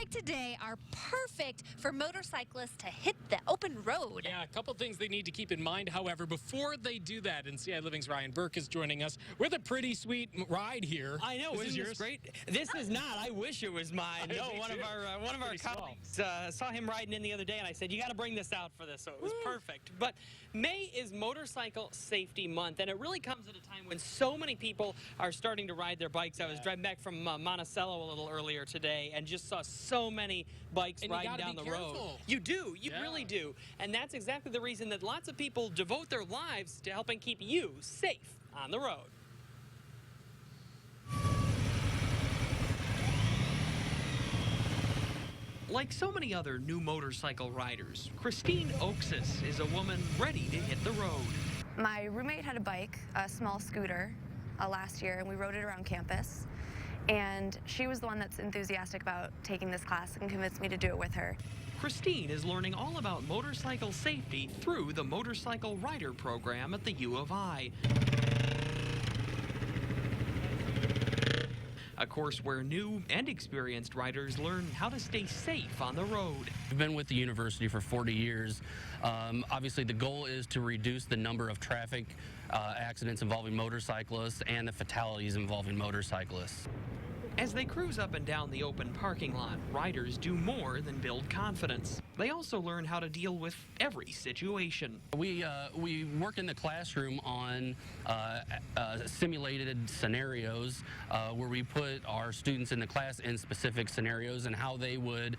like today are perfect for motorcyclists to hit the open road. Yeah, a couple things they need to keep in mind, however, before they do that. And ciLiving's Ryan Burke is joining us with a pretty sweet ride here. I know, isn't this great? This is not. I wish it was mine. No, one of our colleagues saw him riding in the other day, and I said, "You got to bring this out for this." So it was perfect. But May is Motorcycle Safety Month, and it really comes at a time when so many people are starting to ride their bikes. I was driving back from Monticello a little earlier today, and just saw so many bikes riding down the road. You do. You really do. And that's exactly the reason that lots of people devote their lives to helping keep you safe on the road. Like so many other new motorcycle riders, Christine Oaksis is a woman ready to hit the road. My roommate had a bike, a small scooter, last year, and we rode it around campus. And she was the one that's enthusiastic about taking this class and convinced me to do it with her. Christine is learning all about motorcycle safety through the Motorcycle Rider program at the U of I. A course where new and experienced riders learn how to stay safe on the road. I've been with the university for 40 years. Obviously, the goal is to reduce the number of traffic accidents involving motorcyclists and the fatalities involving motorcyclists. As they cruise up and down the open parking lot, riders do more than build confidence. They also learn how to deal with every situation. We work in the classroom on simulated scenarios where we put our students in the class in specific scenarios and how they would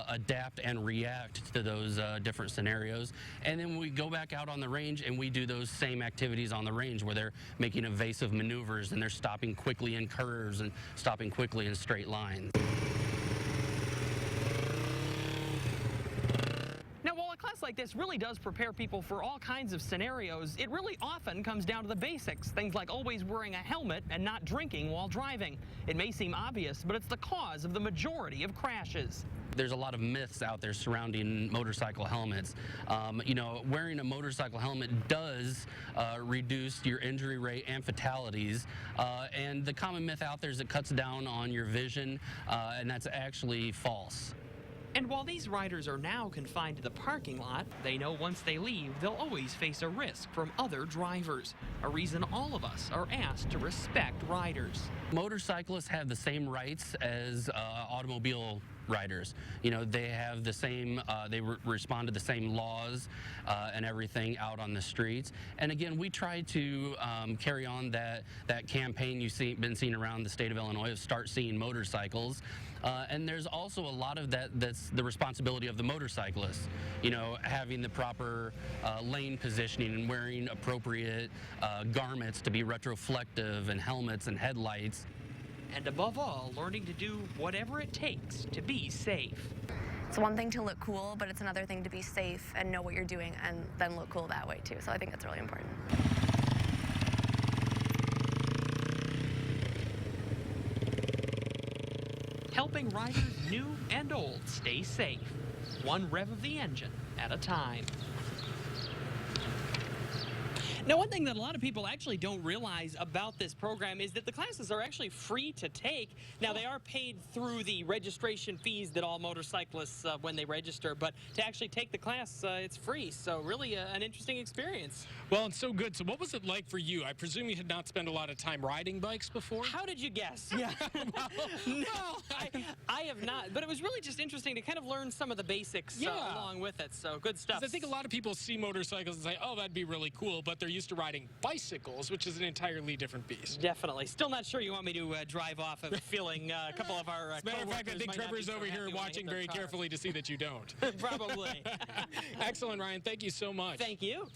adapt and react to those different scenarios. And then we go back out on the range and we do those same activities on the range where they're making evasive maneuvers and they're stopping quickly in curves and stopping quickly in straight lines. Now, while a class like this really does prepare people for all kinds of scenarios, it really often comes down to the basics, things like always wearing a helmet and not drinking while driving. It may seem obvious, but it's the cause of the majority of crashes. There's a lot of myths out there surrounding motorcycle helmets. You know, wearing a motorcycle helmet does reduce your injury rate and fatalities. And the common myth out there is it cuts down on your vision, and that's actually false. And while these riders are now confined to the parking lot, they know once they leave, they'll always face a risk from other drivers. A reason all of us are asked to respect riders. Motorcyclists have the same rights as automobile riders. You know, they have the same, they respond to the same laws and everything out on the streets. And again, we try to carry on that campaign you've been seeing around the state of Illinois of Start Seeing Motorcycles. And there's also a lot of that's the responsibility of the motorcyclist. You know, having the proper lane positioning and wearing appropriate garments to be retroflective and helmets and headlights. And above all, learning to do whatever it takes to be safe. It's one thing to look cool, but it's another thing to be safe and know what you're doing and then look cool that way too. So I think that's really important. Helping riders new and old stay safe, one rev of the engine at a time. Now, one thing that a lot of people actually don't realize about this program is that the classes are actually free to take. Now, they are paid through the registration fees that all motorcyclists when they register, but to actually take the class, it's free. So really an interesting experience. Well, it's so good. So what was it like for you? I presume you had not spent a lot of time riding bikes before? How did you guess? Yeah. No, I have not. But it was really just interesting to kind of learn some of the basics along with it. So good stuff. I think a lot of people see motorcycles and say, oh, that'd be really cool, but they're used to riding bicycles, which is an entirely different beast. Definitely. Still not sure you want me to drive off of feeling a couple of our As a matter of fact, I think Trevor's over here watching very carefully to see that you don't. Probably. Excellent, Ryan. Thank you so much. Thank you.